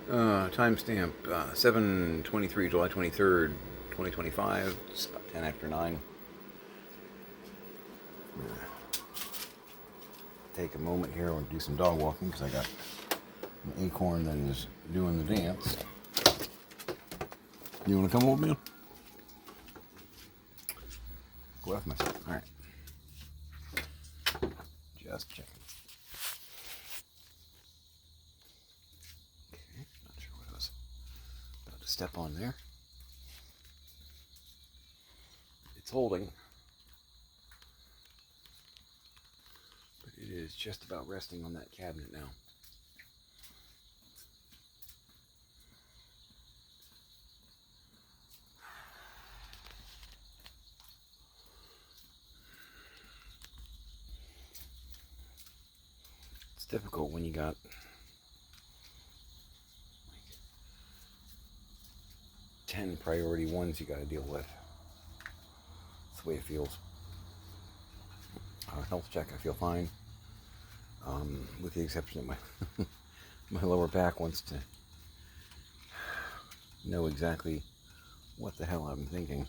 Timestamp 7/23, July 23rd, 2025. It's about 10 after 9. Take a moment here and do some dog walking because I got an acorn that is doing the dance. You want to come over, man? Go after myself. All right. Just checking. Okay, not sure what I was about to step on there. It's holding, but it is just about resting on that cabinet now. It's difficult when you got like 10 priority ones you got to deal with. That's the way it feels. Health check, I feel fine. With the exception of my lower back wants to know exactly what the hell I'm thinking.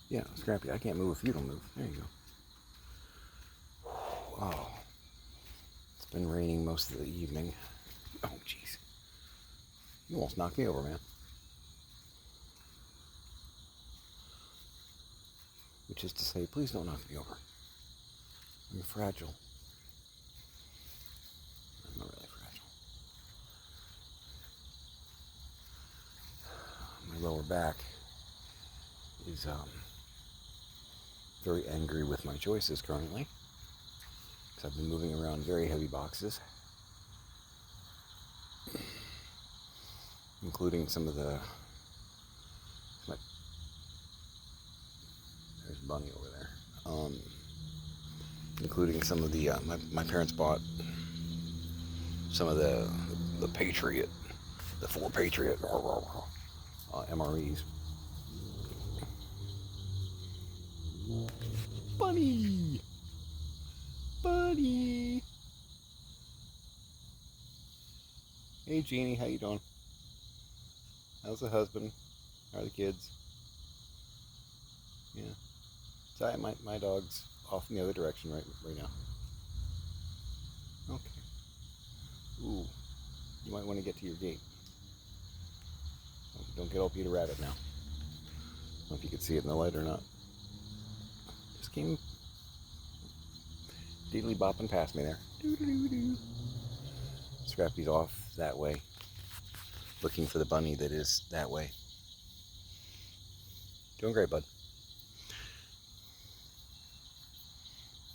Yeah, Scrappy, I can't move if you don't move. There you go. Oh, it's been raining most of the evening. Oh, jeez. You almost knocked me over, man. Which is to say, please don't knock me over. I'm fragile. I'm not really fragile. My lower back is very angry with my choices currently. Because I've been moving around very heavy boxes. Including some of the... There's Bunny over there. Including some of the... my parents bought some of the Patriot, the 4 Patriot MREs. Bunny! Bunny! Hey Jeannie, how you doing? How's the husband? How are the kids? Yeah. So my dog's off in the other direction right now. Okay. Ooh. You might want to get to your gate. Don't get all Peter Rabbit now. I don't know if you could see it in the light or not. Just came deedly bopping past me there. Doo-doo-doo-doo. Scrappy's off that way, looking for the bunny that is that way. Doing great, bud.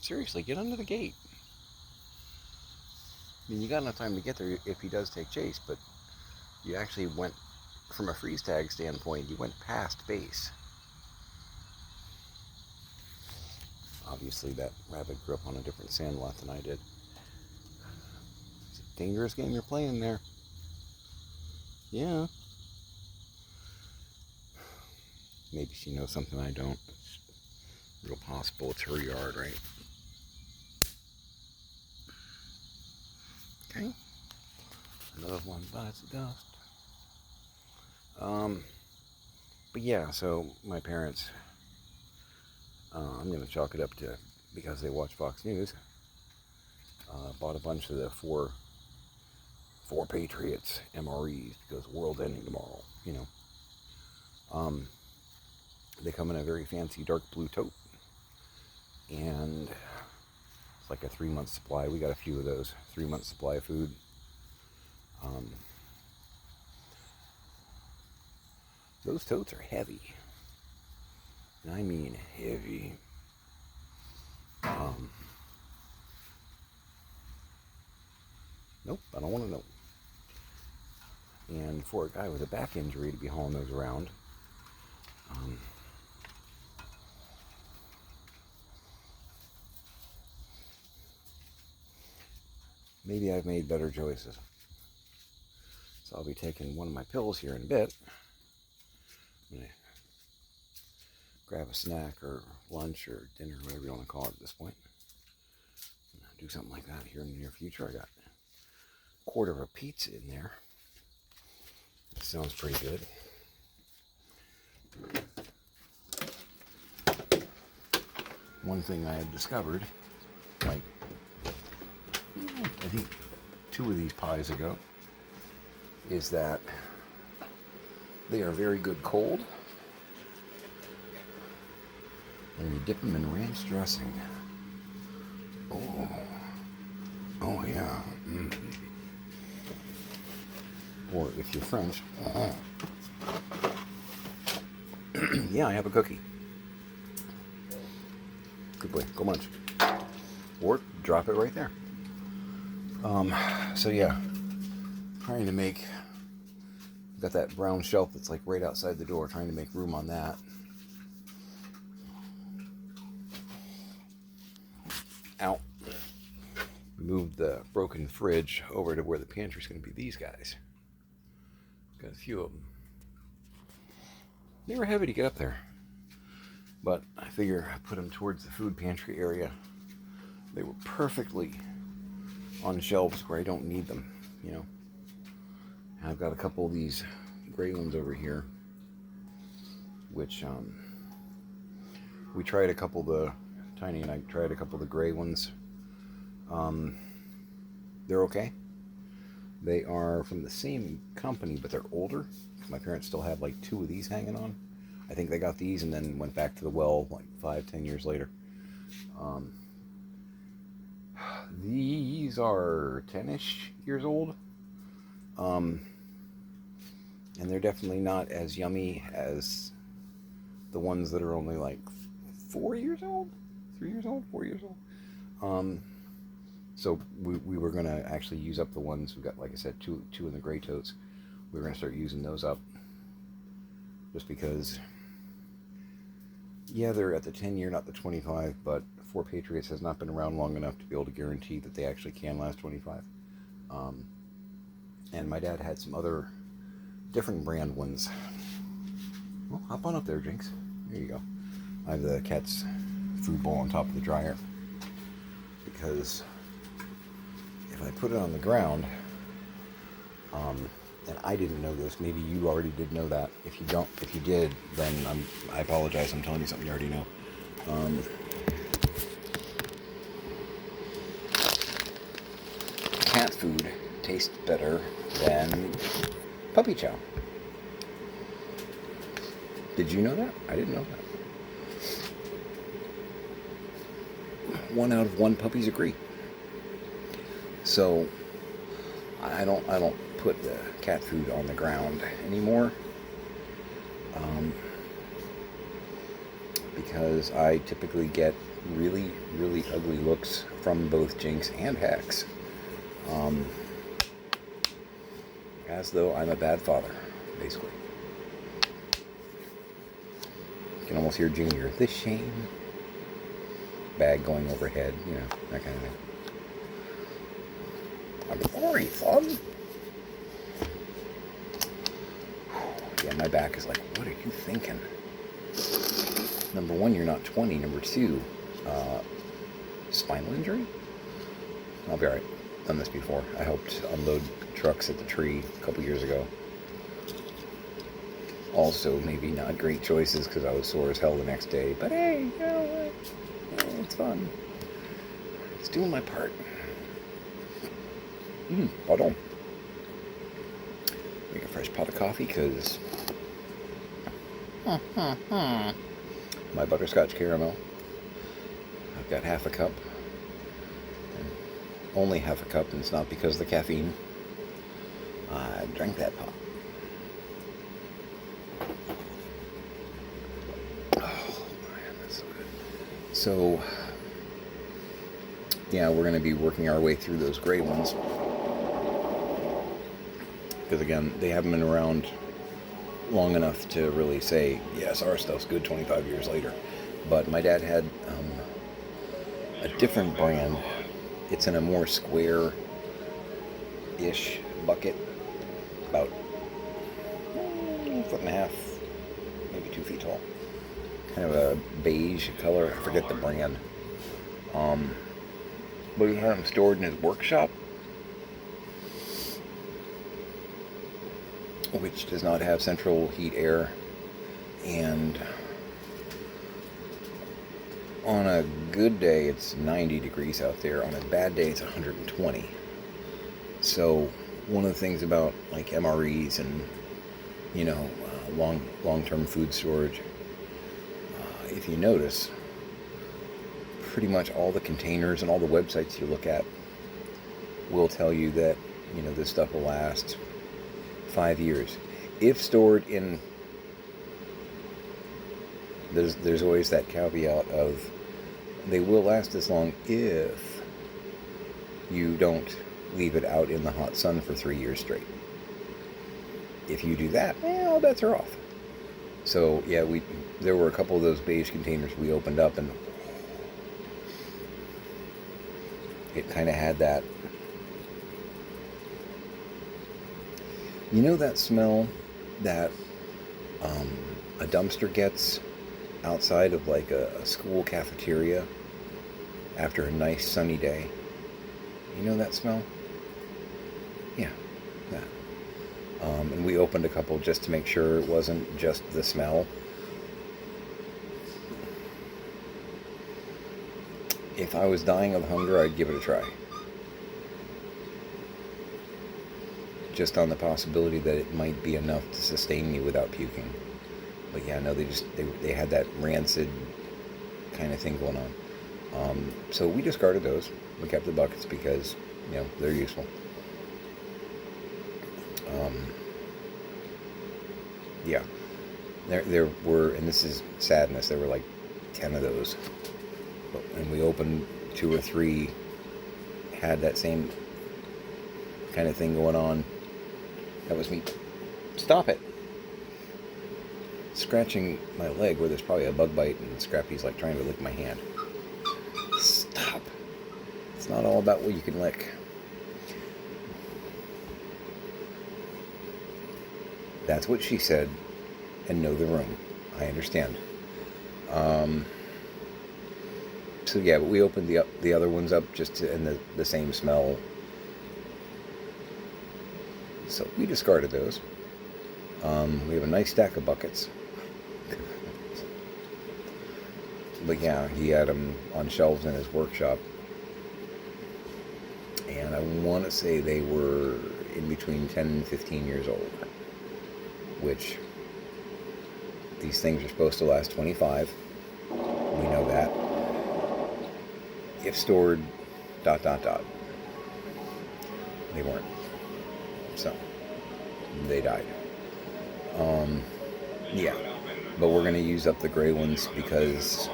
Seriously, get under the gate. I mean, you got enough time to get there if he does take chase, but you actually went, from a freeze tag standpoint, you went past base. Obviously, that rabbit grew up on a different sandlot than I did. It's a dangerous game you're playing there. Yeah. Maybe she knows something I don't. It's real possible it's her yard, right? Okay. Another one bites the dust. But yeah, so my parents, I'm going to chalk it up to, because they watch Fox News, bought a bunch of the four Patriots MREs because world ending tomorrow, you know. They come in a very fancy dark blue tote, and it's like a 3-month supply. We got a few of those, 3-month supply of food. Those totes are heavy, and I mean heavy. Nope, I don't want to know. And for a guy with a back injury to be hauling those around, maybe I've made better choices. So I'll be taking one of my pills here in a bit. I'm going to grab a snack or lunch or dinner, whatever you want to call it at this point. Do something like that here in the near future. I got a quarter of a pizza in there. Sounds pretty good. One thing I had discovered, like, I think 2 of these pies ago, is that they are very good cold, and you dip them in ranch dressing. Oh yeah. Or if you're French, yeah, I have a cookie. Good boy, go munch. Or drop it right there. So yeah, trying to make, got that brown shelf that's like right outside the door, trying to make room on that. Out. Moved the broken fridge over to where the pantry's going to be these guys. Got a few of them. They were heavy to get up there, but I figure I put them towards the food pantry area. They were perfectly on shelves where I don't need them, you know. I've got a couple of these gray ones over here, which we tried a couple of the, Tiny and I tried a couple of the gray ones. They're okay. They are from the same company, but they're older. My parents still have like 2 of these hanging on. I think they got these and then went back to the well like 5-10 years later. These are 10-ish years old. And they're definitely not as yummy as the ones that are only like 4 years old, 3 years old, 4 years old. So we were going to actually use up the ones. We got, like I said, two in the gray totes. We were going to start using those up just because, yeah, they're at the 10-year, not the 25, but 4 Patriots has not been around long enough to be able to guarantee that they actually can last 25. And my dad had some other different brand ones. Well, hop on up there, Jinx. There you go. I have the cat's food bowl on top of the dryer because if I put it on the ground, and I didn't know this, maybe you already did know that. If you did, then I apologize. I'm telling you something you already know. Cat food tastes better than puppy chow. Did you know that? I didn't know that. 1 out of 1 puppies agree. So I don't put the cat food on the ground anymore, because I typically get really, really ugly looks from both Jinx and Hex, as though I'm a bad father, basically. You can almost hear Junior, the shame, bag going overhead, you know, that kind of thing. I'm sorry, son. Yeah, my back is like, what are you thinking? Number 1, you're not 20. Number 2, spinal injury? I'll be alright. Done this before. I helped unload trucks at the tree a couple years ago. Also, maybe not great choices because I was sore as hell the next day. But hey, you know what? It's fun. It's doing my part. Pardon. Make a fresh pot of coffee because my butterscotch caramel. I've got half a cup. Only half a cup, and it's not because of the caffeine. I drank that pot. Oh man, that's so good. So, yeah, we're going to be working our way through those gray ones. Because again, they haven't been around long enough to really say, yes, our stuff's good 25 years later. But my dad had a different brand. It's in a more square-ish bucket, about 1.5 feet, maybe 2 feet tall. Kind of a beige color, I forget the brand. But he had them stored in his workshop. which does not have central heat air, and on a good day it's 90 degrees out there. On a bad day it's 120. So one of the things about like MREs and long-term food storage, if you notice, pretty much all the containers and all the websites you look at will tell you that this stuff will last 5 years if stored in. There's always that caveat of they will last this long if you don't leave it out in the hot sun for 3 years straight. If you do that, all bets are off. So yeah, there were a couple of those beige containers we opened up, and it kind of had that, that smell that a dumpster gets outside of like a school cafeteria after a nice sunny day. You know that smell? Yeah, that. And we opened a couple just to make sure it wasn't just the smell. If I was dying of hunger, I'd give it a try. Just on the possibility that it might be enough to sustain me without puking. But yeah, no, they had that rancid kind of thing going on. So we discarded those. We kept the buckets because, they're useful. Yeah. There were, and this is sadness, there were like 10 of those. And we opened 2 or 3, had that same kind of thing going on. That was me. Stop it. Scratching my leg where there's probably a bug bite, and Scrappy's like trying to lick my hand. Stop. It's not all about what you can lick. That's what she said, and know the room. I understand. So yeah, but we opened the other ones up just to, and the same smell. So we discarded those. We have a nice stack of buckets. But yeah, he had them on shelves in his workshop. And I want to say they were in between 10 and 15 years old. Which, these things are supposed to last 25. We know that. If stored ... They weren't. So, they died. Yeah. But we're going to use up the gray ones because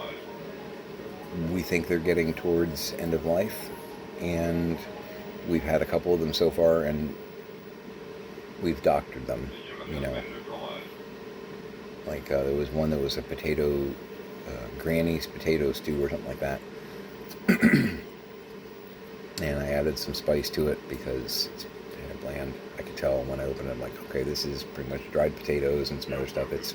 we think they're getting towards end of life. And we've had a couple of them so far, and we've doctored them, Like, there was one that was a potato, Granny's potato stew or something like that. And I added some spice to it because it's kind of bland. I could tell when I opened it, I'm like, okay, this is pretty much dried potatoes and some other stuff. It's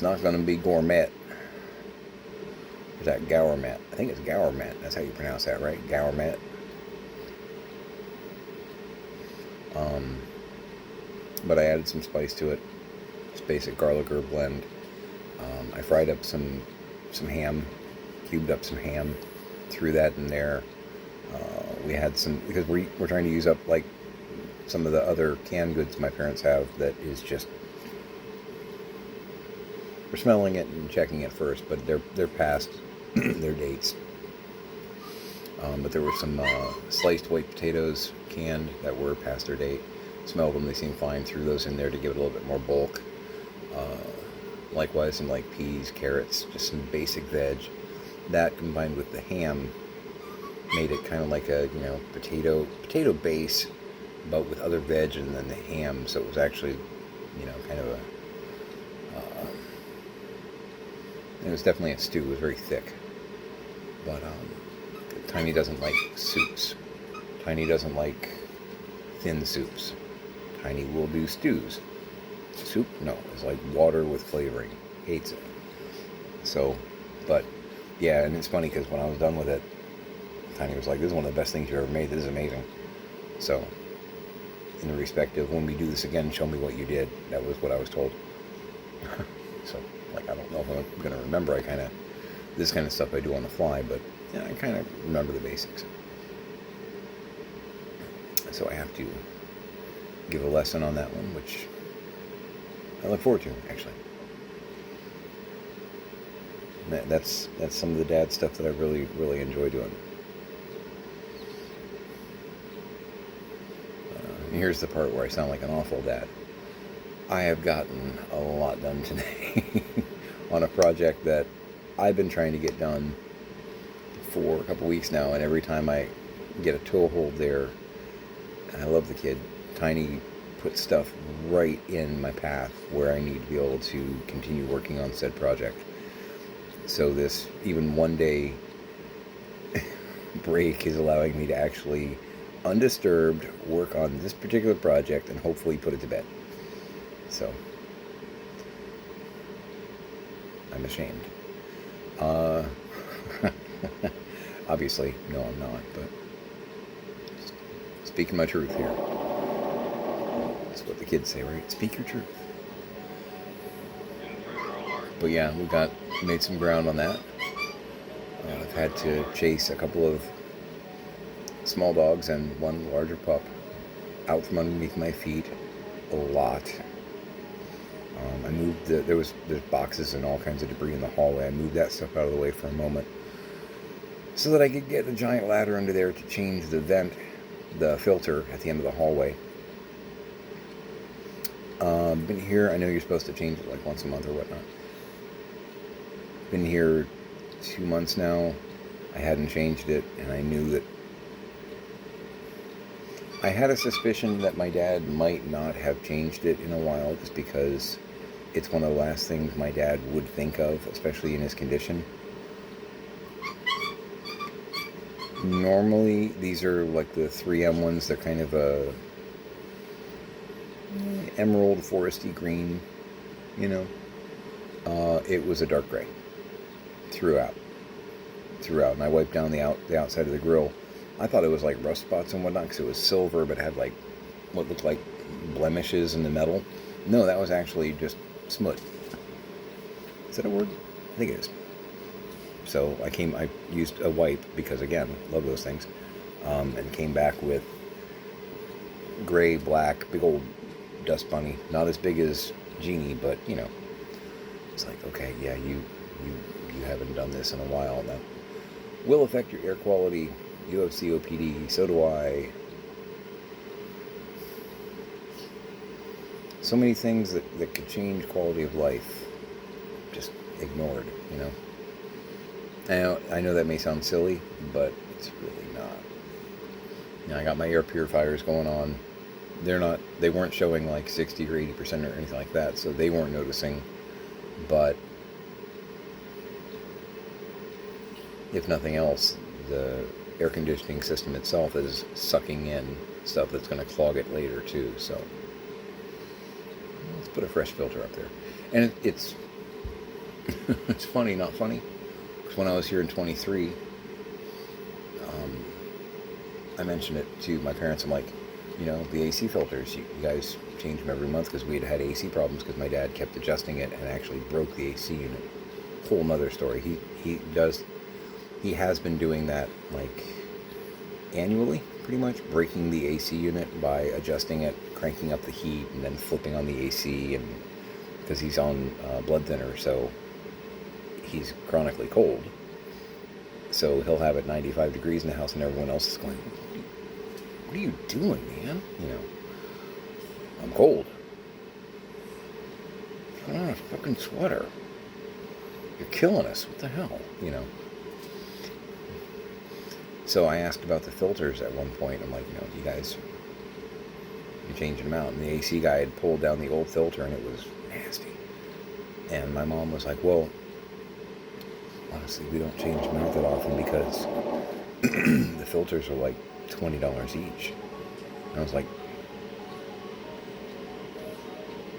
not going to be gourmet. Is that gourmet? I think it's gourmet. That's how you pronounce that, right? Gourmet. But I added some spice to it. Just basic garlic herb blend. I fried up some ham, cubed up some ham, threw that in there. We had some, because we're trying to use up like some of the other canned goods my parents have that is just, we're smelling it and checking it first, but they're past their dates. But there were some sliced white potatoes canned that were past their date. Smelled them, they seemed fine. Threw those in there to give it a little bit more bulk. Likewise, some like peas, carrots, just some basic veg. That combined with the ham made it kind of like a potato base, but with other veg and then the ham. So it was actually kind of a it was definitely a stew. It was very thick. But Tiny doesn't like soups. Tiny doesn't like thin soups. Tiny will do stews. Soup? No. It's like water with flavoring. Hates it. So, but, yeah, and it's funny because when I was done with it, Tiny was like, this is one of the best things you ever made. This is amazing. So, in the respect of, when we do this again, show me what you did. That was what I was told. So, like, I don't know if I'm going to remember. This kind of stuff I do on the fly, but yeah, I kind of remember the basics. So I have to give a lesson on that one, which I look forward to, actually. That's some of the dad stuff that I really, really enjoy doing. And here's the part where I sound like an awful dad. I have gotten a lot done today on a project that I've been trying to get done for a couple weeks now, and every time I get a toehold there, and I love the kid, Tiny puts stuff right in my path where I need to be able to continue working on said project. So this even one day break is allowing me to actually undisturbed work on this particular project and hopefully put it to bed. So I'm ashamed. Obviously, no, I'm not, but speaking my truth here. That's what the kids say, right? Speak your truth. But yeah, made some ground on that. I've had to chase a couple of small dogs and one larger pup out from underneath my feet a lot. I moved there's boxes and all kinds of debris in the hallway. I moved that stuff out of the way for a moment so that I could get a giant ladder under there to change the filter at the end of the hallway. Been here, I know you're supposed to change it like once a month or whatnot. Been here 2 months now. I hadn't changed it, and I knew that I had a suspicion that my dad might not have changed it in a while, just because it's one of the last things my dad would think of, especially in his condition. Normally, these are like the 3M ones. They're kind of a emerald foresty green, you know. It was a dark gray throughout, and I wiped down the outside of the grill. I thought it was like rust spots and whatnot because it was silver, but had like what looked like blemishes in the metal. No, that was actually just smut. Is that a word? I think it is. So I used a wipe because, again, love those things, and came back with gray, black, big old dust bunny. Not as big as Genie, but you know, it's like, okay, yeah, you haven't done this in a while. That will affect your air quality. You have COPD, so do I. So many things that could change quality of life, just ignored, you know. I know that may sound silly, but it's really not. You know, I got my air purifiers going on. They weren't showing like 60 or 80% or anything like that, so they weren't noticing. But if nothing else, the air conditioning system itself is sucking in stuff that's going to clog it later too. So let's put a fresh filter up there. And it's it's funny, not funny, because when I was here in 23, I mentioned it to my parents. I'm like, you know, the AC filters, you guys change them every month, because we had AC problems because my dad kept adjusting it and actually broke the AC unit. Whole nother story. He has been doing that like annually, pretty much, breaking the AC unit by adjusting it, cranking up the heat, and then flipping on the AC, and because he's on blood thinner, so he's chronically cold. So he'll have it 95 degrees in the house, and everyone else is going, "What are you doing, man? You know, I'm cold. Put on a fucking sweater. You're killing us. What the hell?" You know. So I asked about the filters at one point. I'm like, you know, you guys, you're changing them out. And the AC guy had pulled down the old filter, and it was nasty. And my mom was like, well, honestly, we don't change them out that often because the filters are like $20 each. And I was like,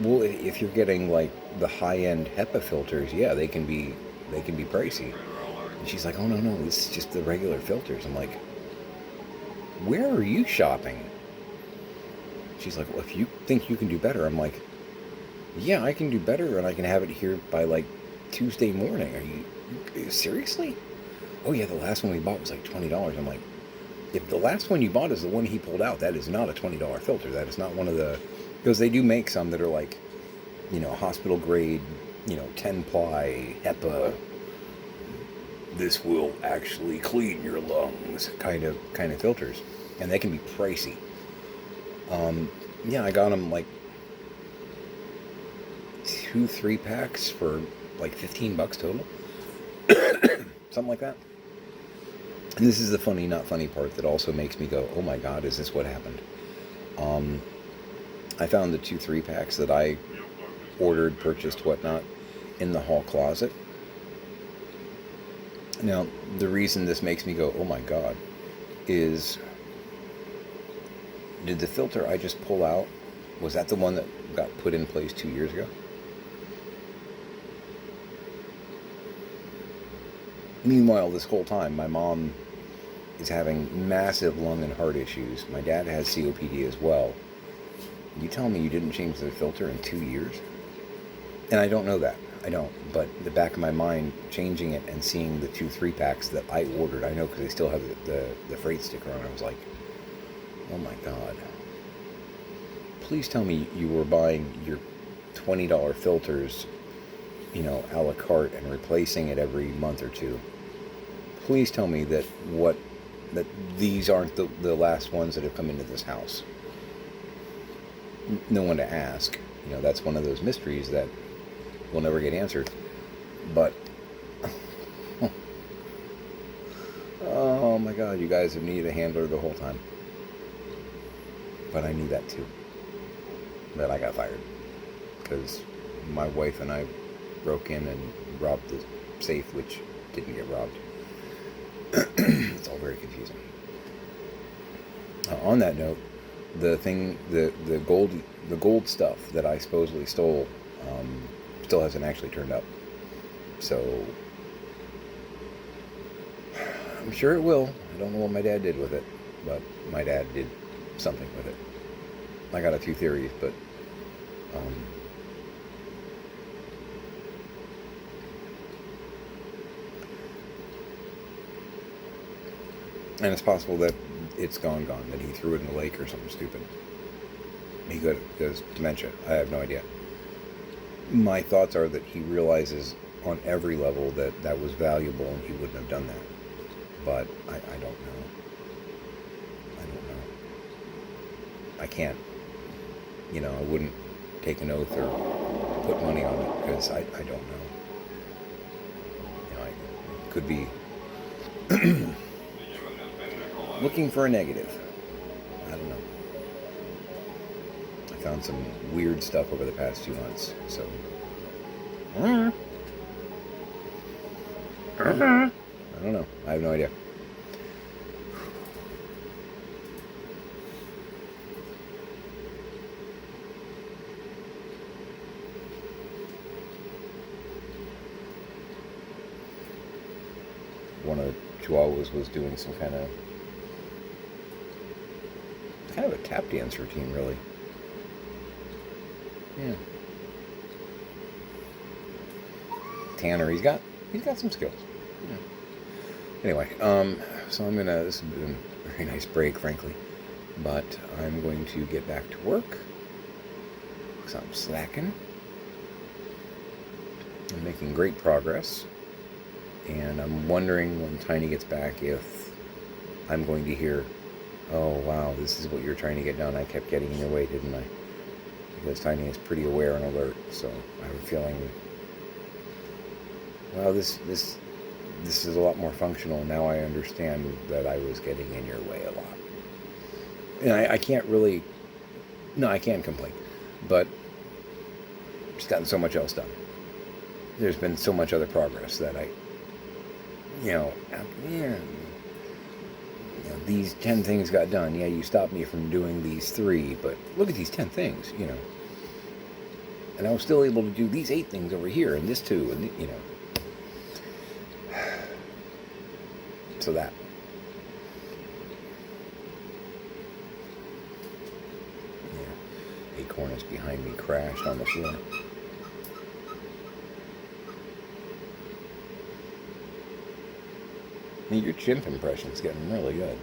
well, if you're getting like the high-end HEPA filters, yeah, they can be pricey. And she's like, oh, no, this is just the regular filters. I'm like, where are you shopping? she's like, well, if you think you can do better, I'm like, yeah, I can do better, and I can have it here by like Tuesday morning. Are you seriously? Oh yeah, the last one we bought was like $20. I'm like, if the last one you bought is the one he pulled out, that is not a $20 filter. That is not one of the, because they do make some that are like, hospital grade, 10 ply HEPA. This will actually clean your lungs, kind of filters, and they can be pricey. Yeah, I got them like 2-3 packs for like $15 total, something like that. And this is the funny, not funny part that also makes me go, oh my God, is this what happened? I found the 2-3 packs that I ordered, purchased, whatnot, in the hall closet. Now, the reason this makes me go, oh my God, is, did the filter I just pull out, was that the one that got put in place 2 years ago? Meanwhile, this whole time, my mom is having massive lung and heart issues. My dad has COPD as well. You tell me you didn't change the filter in 2 years? And I don't know that. I don't. But the back of my mind, changing it and seeing the 2-3 packs that I ordered, I know because they still have the freight sticker on. I was like, oh my God. Please tell me you were buying your $20 filters, a la carte and replacing it every month or two. Please tell me that these aren't the last ones that have come into this house. No one to ask. That's one of those mysteries that will never get answered. But, oh my God, you guys have needed a handler the whole time. But I knew that too. But I got fired. Because my wife and I broke in and robbed the safe, which didn't get robbed. It's all very confusing. On that note, the gold stuff that I supposedly stole still hasn't actually turned up. So I'm sure it will. I don't know what my dad did with it, but my dad did something with it. I got a few theories, but and it's possible that it's gone, that he threw it in the lake or something stupid. He has dementia. I have no idea. My thoughts are that he realizes on every level that that was valuable and he wouldn't have done that. But I don't know. I don't know. I can't, I wouldn't take an oath or put money on it because I don't know. I could be looking for a negative. I don't know. I found some weird stuff over the past 2 months, so. I don't know. I have no idea. One of the Chihuahuas was doing some kind of a tap dance routine, really. Yeah. Tanner, he's got some skills. Yeah. Anyway, so this has been a very nice break, frankly, but I'm going to get back to work because I'm slacking. I'm making great progress, and I'm wondering when Tiny gets back if I'm going to hear, oh wow, this is what you're trying to get done. I kept getting in your way, didn't I? Because Tiny is pretty aware and alert, so I have a feeling, well, this is a lot more functional. Now I understand that I was getting in your way a lot. And I can't really, no, I can complain, but it's gotten so much else done. There's been so much other progress that these 10 things got done. Yeah, you stopped me from doing these 3, but look at these 10 things, And I was still able to do these 8 things over here, and this 2, and, So that. Yeah. acorn is behind me crashed on the floor. I mean, your chimp impression's getting really good.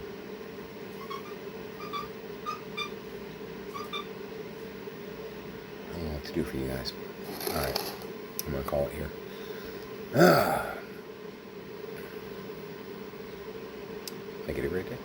I don't know what to do for you guys. Alright, I'm going to call it here. Make it a great day.